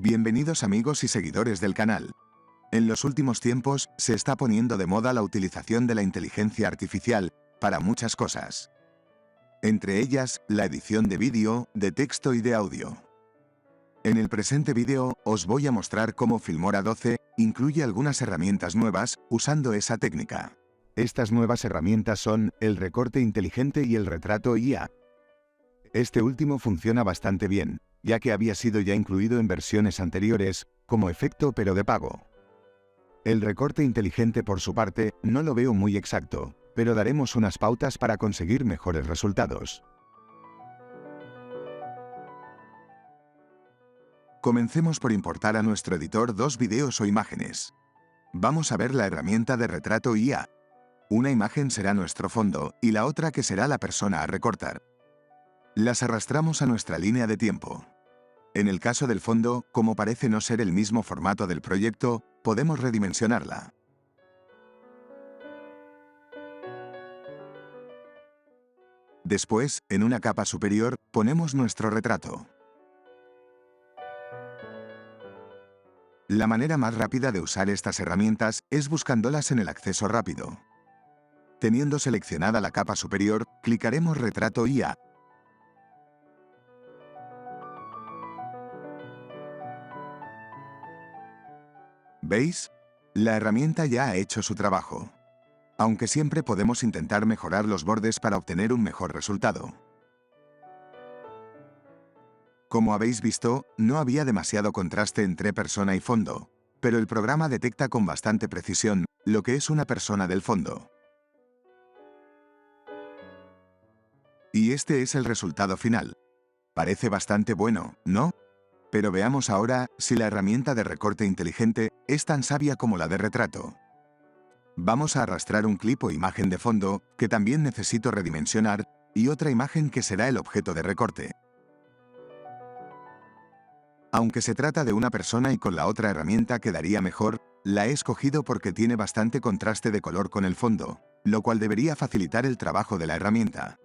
Bienvenidos amigos y seguidores del canal. En los últimos tiempos se está poniendo de moda la utilización de la inteligencia artificial para muchas cosas. Entre ellas, la edición de vídeo, de texto y de audio. En el presente vídeo os voy a mostrar cómo Filmora 12 incluye algunas herramientas nuevas usando esa técnica. Estas nuevas herramientas son el recorte inteligente y el retrato IA. Este último funciona bastante bien, ya que había sido ya incluido en versiones anteriores, como efecto pero de pago. El recorte inteligente por su parte, no lo veo muy exacto, pero daremos unas pautas para conseguir mejores resultados. Comencemos por importar a nuestro editor dos videos o imágenes. Vamos a ver la herramienta de retrato IA. Una imagen será nuestro fondo y la otra que será la persona a recortar. Las arrastramos a nuestra línea de tiempo. En el caso del fondo, como parece no ser el mismo formato del proyecto, podemos redimensionarla. Después, en una capa superior, ponemos nuestro retrato. La manera más rápida de usar estas herramientas es buscándolas en el acceso rápido. Teniendo seleccionada la capa superior, clicaremos Retrato IA. ¿Veis? La herramienta ya ha hecho su trabajo. Aunque siempre podemos intentar mejorar los bordes para obtener un mejor resultado. Como habéis visto, no había demasiado contraste entre persona y fondo, pero el programa detecta con bastante precisión lo que es una persona del fondo. Y este es el resultado final. Parece bastante bueno, ¿no? Pero veamos ahora si la herramienta de recorte inteligente es tan sabia como la de retrato. Vamos a arrastrar un clip o imagen de fondo, que también necesito redimensionar, y otra imagen que será el objeto de recorte. Aunque se trata de una persona y con la otra herramienta quedaría mejor, la he escogido porque tiene bastante contraste de color con el fondo, lo cual debería facilitar el trabajo de la herramienta.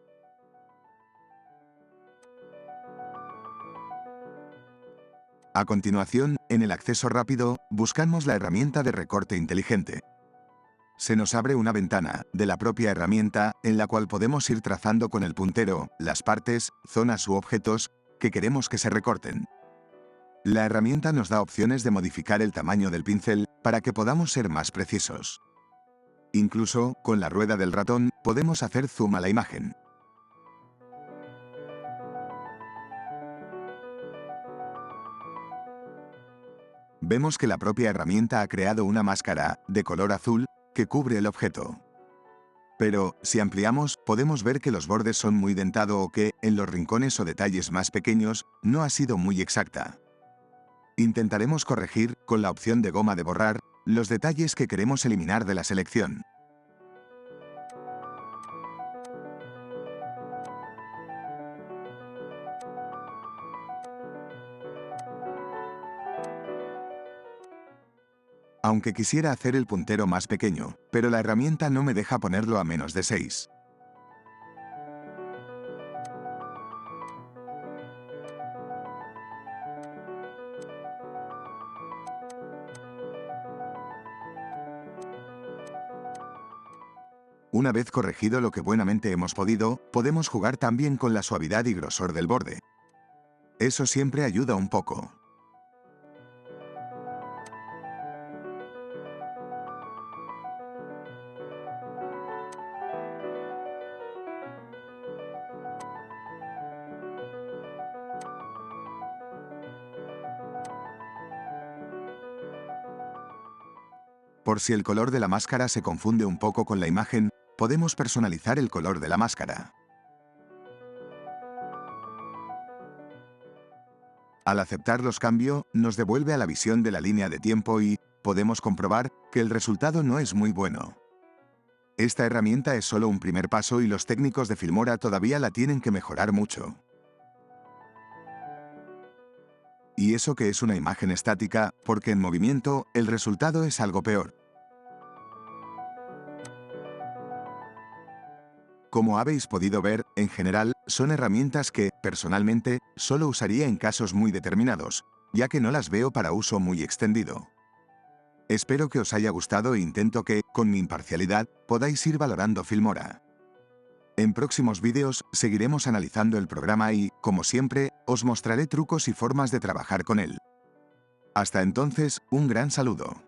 A continuación, en el acceso rápido, buscamos la herramienta de recorte inteligente. Se nos abre una ventana de la propia herramienta en la cual podemos ir trazando con el puntero las partes, zonas u objetos que queremos que se recorten. La herramienta nos da opciones de modificar el tamaño del pincel para que podamos ser más precisos. Incluso, con la rueda del ratón, podemos hacer zoom a la imagen. Vemos que la propia herramienta ha creado una máscara de color azul que cubre el objeto. Pero, si ampliamos, podemos ver que los bordes son muy dentados o que, en los rincones o detalles más pequeños, no ha sido muy exacta. Intentaremos corregir, con la opción de goma de borrar, los detalles que queremos eliminar de la selección. Aunque quisiera hacer el puntero más pequeño, pero la herramienta no me deja ponerlo a menos de 6. Una vez corregido lo que buenamente hemos podido, podemos jugar también con la suavidad y grosor del borde. Eso siempre ayuda un poco. Por si el color de la máscara se confunde un poco con la imagen, podemos personalizar el color de la máscara. Al aceptar los cambios, nos devuelve a la visión de la línea de tiempo y podemos comprobar que el resultado no es muy bueno. Esta herramienta es solo un primer paso y los técnicos de Filmora todavía la tienen que mejorar mucho. Y eso que es una imagen estática, porque en movimiento el resultado es algo peor. Como habéis podido ver, en general, son herramientas que, personalmente, solo usaría en casos muy determinados, ya que no las veo para uso muy extendido. Espero que os haya gustado e intento que, con mi imparcialidad, podáis ir valorando Filmora. En próximos vídeos seguiremos analizando el programa y, como siempre, os mostraré trucos y formas de trabajar con él. Hasta entonces, un gran saludo.